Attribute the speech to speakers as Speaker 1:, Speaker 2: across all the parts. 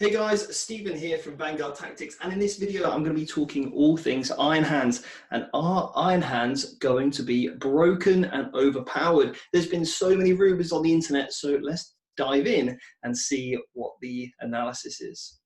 Speaker 1: Hey guys, Stephen here from Vanguard Tactics, and in this video I'm going to be talking all things Iron Hands. And are Iron Hands going to be broken and overpowered? There's been so many rumours on the internet, so let's dive in and see what the analysis is.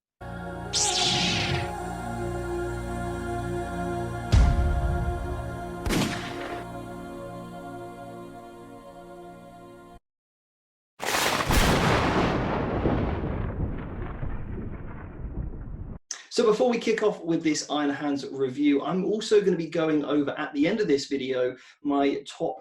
Speaker 1: So before we kick off with this Iron Hands review, I'm also going to be going over at the end of this video my top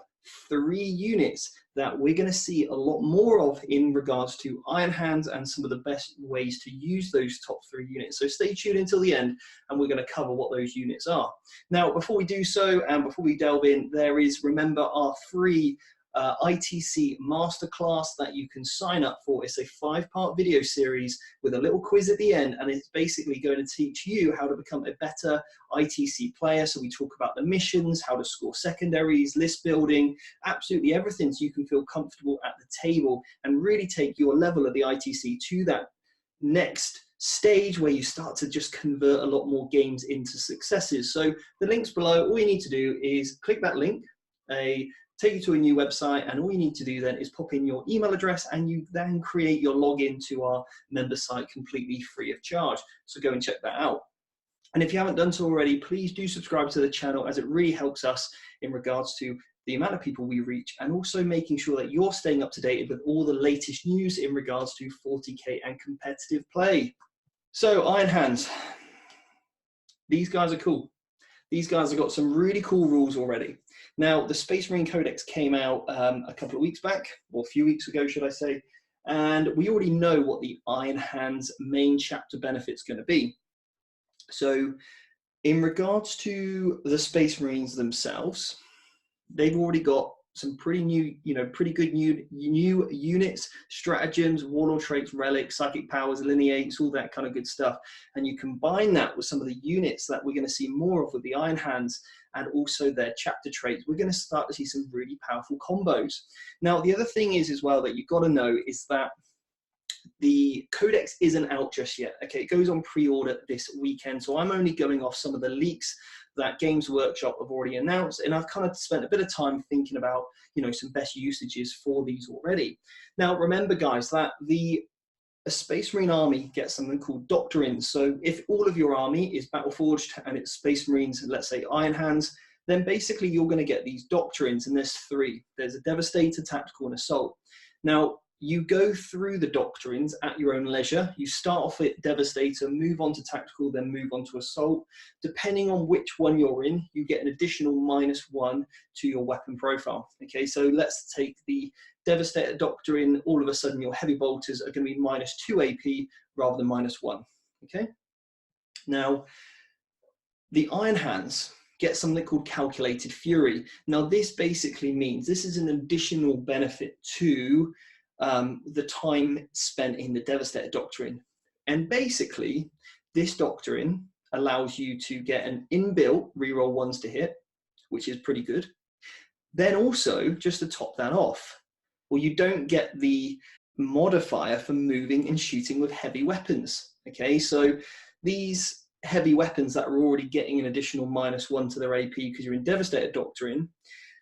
Speaker 1: 3 units that we're going to see a lot more of in regards to Iron Hands and some of the best ways to use those top 3 units. So stay tuned until the end and we're going to cover what those units are. Now, before we do so and before we delve in, there is, remember, our free ITC masterclass that you can sign up for. It's a 5-part video series with a little quiz at the end, and it's basically going to teach you how to become a better ITC player. So we talk about the missions, how to score secondaries, list building, absolutely everything, so you can feel comfortable at the table and really take your level of the ITC to that next stage where you start to just convert a lot more games into successes. So the link's below. All you need to do is click that link, take you to a new website, and all you need to do then is pop in your email address and you then create your login to our member site completely free of charge. So go and check that out. And if you haven't done so already, please do subscribe to the channel, as it really helps us in regards to the amount of people we reach, and also making sure that you're staying up to date with all the latest news in regards to 40K and competitive play. So Iron Hands, these guys are cool. These guys have got some really cool rules already. Now, the Space Marine Codex came out a couple of weeks back, or a few weeks ago, should I say, and we already know what the Iron Hands main chapter benefit's going to be. So, in regards to the Space Marines themselves, they've already got some pretty good new units, stratagems, warlord traits, relics, psychic powers, lineates, all that kind of good stuff. And you combine that with some of the units that we're going to see more of with the Iron Hands and also their chapter traits, we're going to start to see some really powerful combos. Now, the other thing is as well that you've got to know is that the codex isn't out just yet. Okay, it goes on pre-order this weekend, so I'm only going off some of the leaks that Games Workshop have already announced, and I've kind of spent a bit of time thinking about, some best usages for these already. Now, remember, guys, that a Space Marine army gets something called doctrines. So if all of your army is Battleforged and it's Space Marines, let's say Iron Hands, then basically you're going to get these doctrines, and there's 3. There's a Devastator, Tactical, and Assault. Now, you go through the doctrines at your own leisure. You start off at Devastator, move on to Tactical, then move on to Assault. Depending on which one you're in, you get an additional -1 to your weapon profile. Okay, so let's take the Devastator doctrine. All of a sudden, your heavy bolters are going to be -2 AP rather than -1. Okay, now the Iron Hands get something called Calculated Fury. Now, this basically means this is an additional benefit to the time spent in the Devastator doctrine. And basically, this doctrine allows you to get an inbuilt reroll 1s to hit, which is pretty good. Then also, just to top that off, well, you don't get the modifier for moving and shooting with heavy weapons. Okay, so these heavy weapons that are already getting an additional -1 to their AP because you're in Devastator doctrine,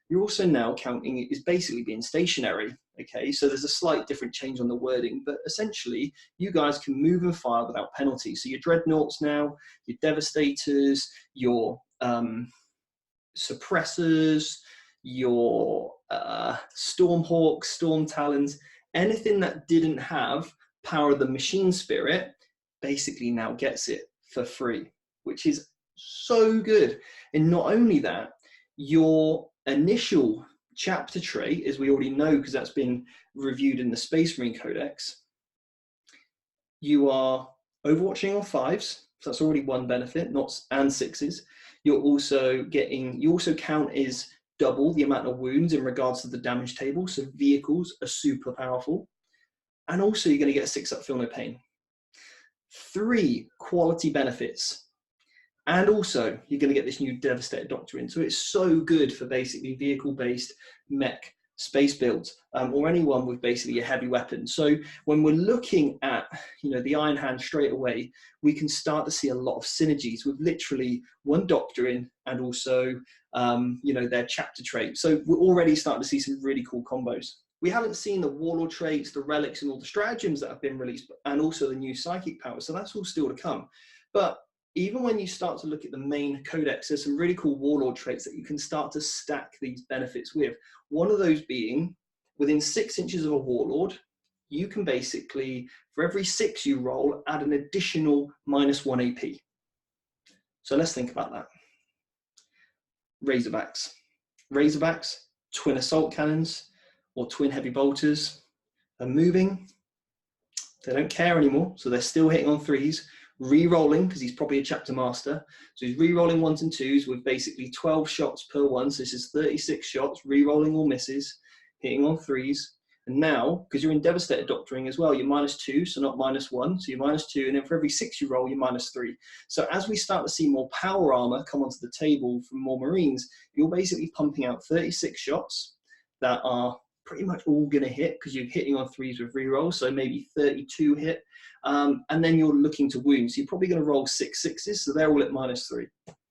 Speaker 1: you're also now counting it as basically being stationary. Okay, so there's a slight different change on the wording, but essentially you guys can move and fire without penalty. So your Dreadnoughts now, your Devastators, your Suppressors, your Stormhawks, Storm Talons, anything that didn't have Power of the Machine Spirit basically now gets it for free, which is so good. And not only that, your initial chapter trait, as we already know because that's been reviewed in the Space Marine Codex, you are overwatching on 5s, so that's already one benefit, and 6s. You also count as double the amount of wounds in regards to the damage table, so vehicles are super powerful. And also you're going to get a 6-up Feel No Pain. 3 quality benefits. And also, you're going to get this new Devastator doctrine. So it's so good for basically vehicle-based mech space builds, or anyone with basically a heavy weapon. So when we're looking at, you know, the Iron Hand straight away, we can start to see a lot of synergies with literally one doctrine and also, you know, their chapter trait. So we're already starting to see some really cool combos. We haven't seen the Warlord traits, the relics, and all the stratagems that have been released, and also the new psychic power. So that's all still to come. But even when you start to look at the main codex, there's some really cool Warlord traits that you can start to stack these benefits with. One of those being, within 6 inches of a Warlord, you can basically, for every 6 you roll, add an additional -1 AP. So let's think about that. Razorbacks. Razorbacks, twin assault cannons, or twin heavy bolters are moving. They don't care anymore, so they're still hitting on 3s. Re-rolling, because he's probably a chapter master. So he's re-rolling 1s and 2s with basically 12 shots per one. So this is 36 shots, re-rolling all misses, hitting on 3s. And now, because you're in Devastator Doctoring as well, you're -2, so not -1. So you're -2, and then for every 6 you roll, you're -3. So as we start to see more power armor come onto the table from more Marines, you're basically pumping out 36 shots that are pretty much all going to hit, because you're hitting on 3s with re-rolls, so maybe 32 hit. And then you're looking to wound. So you're probably going to roll 6 6s, so they're all at -3.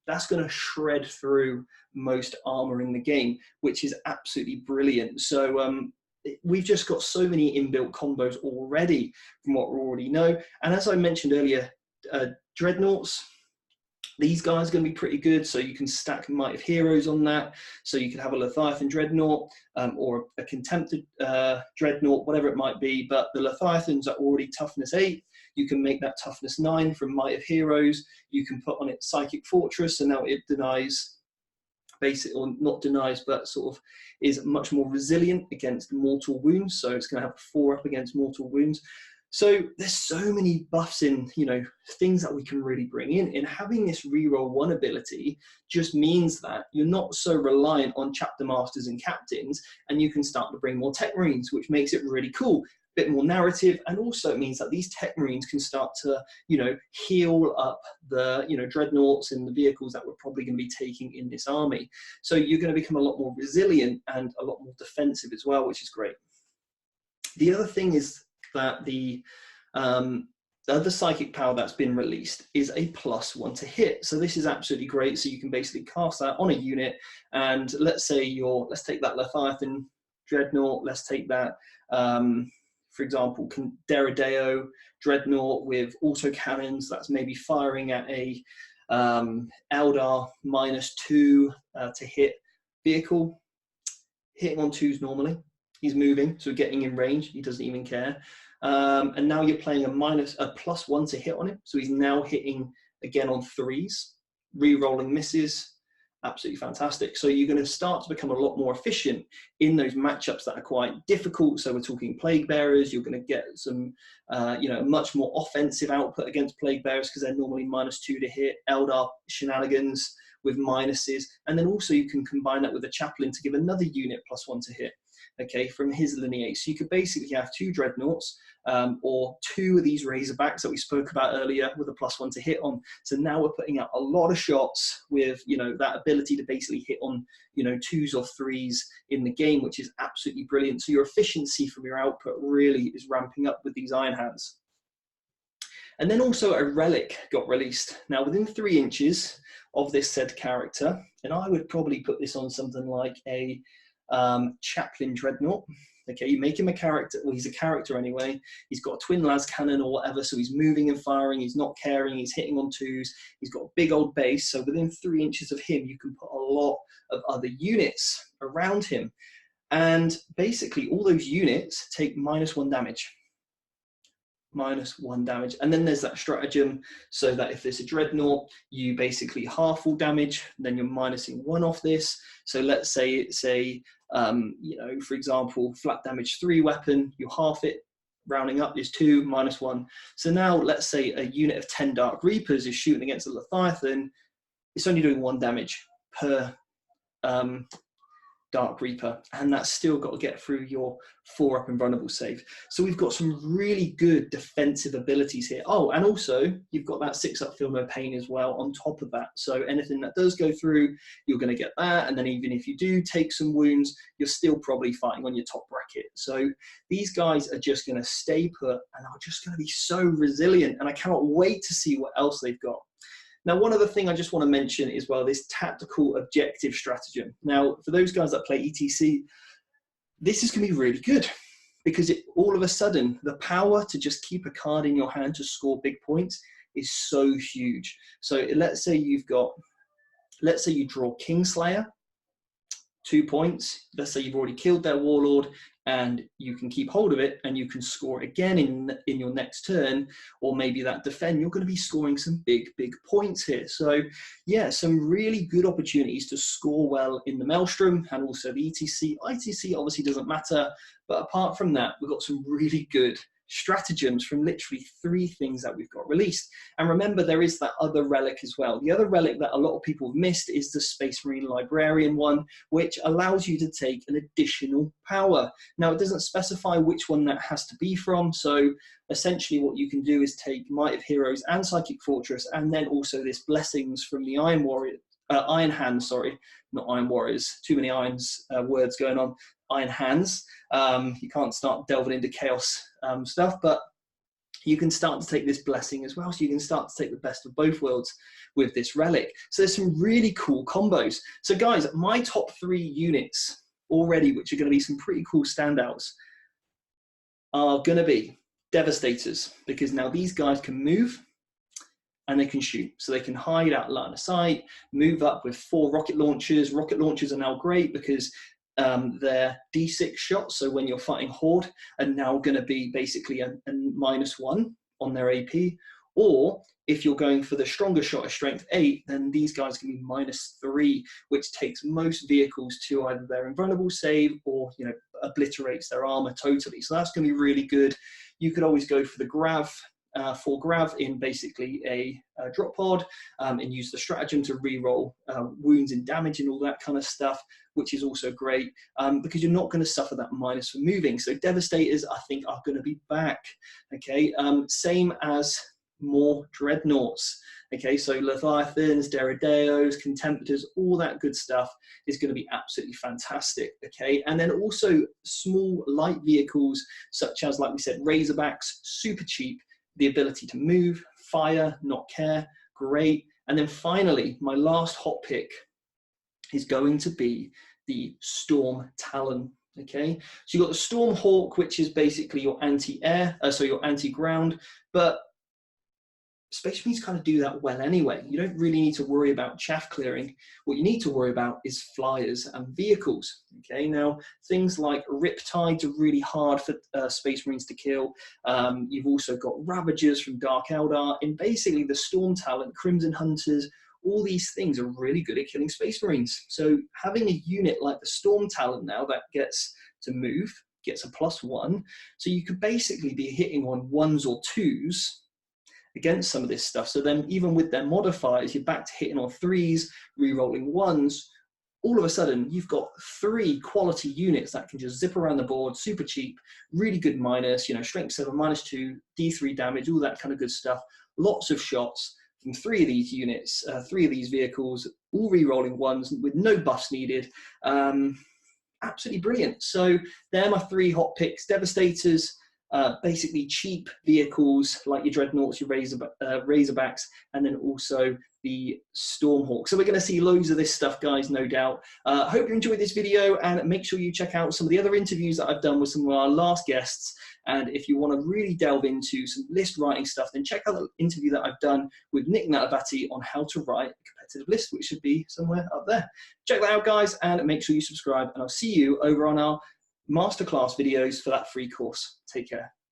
Speaker 1: That's going to shred through most armor in the game, which is absolutely brilliant. So we've just got so many inbuilt combos already from what we already know. And as I mentioned earlier, Dreadnoughts, these guys are going to be pretty good, so you can stack Might of Heroes on that. So you could have a Leviathan Dreadnought or a Contempted Dreadnought, whatever it might be. But the Leviathans are already toughness 8. You can make that toughness 9 from Might of Heroes. You can put on it Psychic Fortress, and now it denies, basically, or not denies, but sort of is much more resilient against mortal wounds. So it's going to have 4 up against mortal wounds. So there's so many buffs in, you know, things that we can really bring in. And having this reroll 1 ability just means that you're not so reliant on chapter masters and captains, and you can start to bring more tech marines, which makes it really cool. Bit more narrative, and also it means that these tech marines can start to, you know, heal up the, you know, dreadnoughts and the vehicles that we're probably going to be taking in this army. So you're going to become a lot more resilient and a lot more defensive as well, which is great. The other thing is that the other psychic power that's been released is a +1 to hit. So this is absolutely great. So you can basically cast that on a unit, and let's say let's take that Leviathan Dreadnought, let's take that, for example, Deradeo Dreadnought with autocannons, that's maybe firing at a Eldar -2 to hit vehicle, hitting on 2s normally. He's moving, so getting in range, he doesn't even care. And now you're playing a +1 to hit on him, so he's now hitting again on 3s, re-rolling misses. Absolutely fantastic. So you're going to start to become a lot more efficient in those matchups that are quite difficult. So we're talking Plaguebearers. You're going to get some, you know, much more offensive output against Plaguebearers because they're normally -2 to hit. Eldar shenanigans with minuses, and then also you can combine that with a Chaplain to give another unit +1 to hit. Okay, from his lineage. So you could basically have 2 Dreadnoughts or 2 of these Razorbacks that we spoke about earlier with a +1 to hit on. So now we're putting out a lot of shots with, you know, that ability to basically hit on, you know, 2s or 3s in the game, which is absolutely brilliant. So your efficiency from your output really is ramping up with these Iron Hands. And then also a relic got released. Now within 3 inches of this said character, and I would probably put this on something like a Chaplain Dreadnought. Okay, you make him a character, well, he's a character anyway. He's got a twin las cannon or whatever, so he's moving and firing, he's not caring, he's hitting on 2s, he's got a big old base, so within 3 inches of him, you can put a lot of other units around him. And basically, all those units take -1 damage. -1 damage. And then there's that stratagem, so that if there's a Dreadnought, you basically half all damage, then you're -1 off this. So let's say it's a, you know, for example, flat damage 3 weapon, you half it, rounding up is 2, -1. So now let's say a unit of 10 Dark Reapers is shooting against a Leviathan, it's only doing 1 damage per Dark Reaper, and that's still got to get through your 4-up invulnerable save. So we've got some really good defensive abilities here. Oh, and also you've got that 6-up Feel No Pain as well on top of that. So anything that does go through, you're going to get that. And then even if you do take some wounds, you're still probably fighting on your top bracket. So these guys are just going to stay put and are just going to be so resilient. And I cannot wait to see what else they've got. Now, one other thing I just want to mention is, well, this tactical objective stratagem. Now, for those guys that play ETC, this is going to be really good because all of a sudden, the power to just keep a card in your hand to score big points is so huge. So let's say you draw Kingslayer, 2 points. Let's say you've already killed their Warlord and you can keep hold of it and you can score again in your next turn, or maybe that defend, you're going to be scoring some big points here. So yeah, some really good opportunities to score well in the Maelstrom and also the ETC. ITC obviously doesn't matter, but apart from that, we've got some really good stratagems from literally 3 things that we've got released. And remember, there is that other relic as well. The other relic that a lot of people have missed is the Space Marine Librarian one, which allows you to take an additional power. Now, it doesn't specify which one that has to be from, so essentially what you can do is take Might of Heroes and Psychic Fortress, and then also this Blessings from the Iron Warrior, Iron Hands, sorry, not Iron Warriors, too many irons words going on, Iron Hands. You can't start delving into chaos stuff, but you can start to take this blessing as well. So you can start to take the best of both worlds with this relic. So there's some really cool combos. So guys, my top 3 units already, which are going to be some pretty cool standouts, are going to be Devastators, because now these guys can move and they can shoot. So they can hide out line of sight, move up with 4 rocket launchers. Rocket launchers are now great because they're D6 shots, so when you're fighting Horde, are now going to be basically a -1 on their AP. Or if you're going for the stronger shot of strength 8, then these guys can be -3, which takes most vehicles to either their invulnerable save or, you know, obliterates their armor totally. So that's going to be really good. You could always go for the grav. For grav in basically a drop pod and use the stratagem to reroll wounds and damage and all that kind of stuff, which is also great because you're not going to suffer that minus for moving. So Devastators, I think, are going to be back. Okay, same as more Dreadnoughts. Okay, so Leviathans, Derrideos, Contemptors, all that good stuff is going to be absolutely fantastic. Okay, and then also small light vehicles such as, like we said, Razorbacks, super cheap. The ability to move, fire, not care, great. And then finally, my last hot pick is going to be the Storm Talon. Okay, so you've got the Storm Hawk, which is basically your anti-air, so your anti-ground, but Space Marines kind of do that well anyway. You don't really need to worry about chaff clearing. What you need to worry about is flyers and vehicles. Okay, now things like Riptides are really hard for Space Marines to kill. You've also got Ravagers from Dark Eldar, and basically the Storm Talon, Crimson Hunters, all these things are really good at killing Space Marines. So having a unit like the Storm Talon now that gets to move, gets a +1, so you could basically be hitting on 1s or 2s against some of this stuff. So then even with their modifiers, you're back to hitting on 3s, re-rolling 1s. All of a sudden, you've got 3 quality units that can just zip around the board, super cheap, really good minus, you know, strength 7, -2, D3 damage, all that kind of good stuff. Lots of shots from 3 of these units, 3 of these vehicles, all re-rolling 1s with no buffs needed. Absolutely brilliant. So they're my 3 hot picks. Devastators, basically cheap vehicles like your Dreadnoughts, your Razorbacks, and then also the Stormhawk. So we're going to see loads of this stuff, guys, no doubt. Hope you enjoyed this video, and make sure you check out some of the other interviews that I've done with some of our last guests. And if you want to really delve into some list writing stuff, then check out the interview that I've done with Nick Natabati on how to write a competitive list, which should be somewhere up there. Check that out, guys, and make sure you subscribe, and I'll see you over on our masterclass videos for that free course. Take care.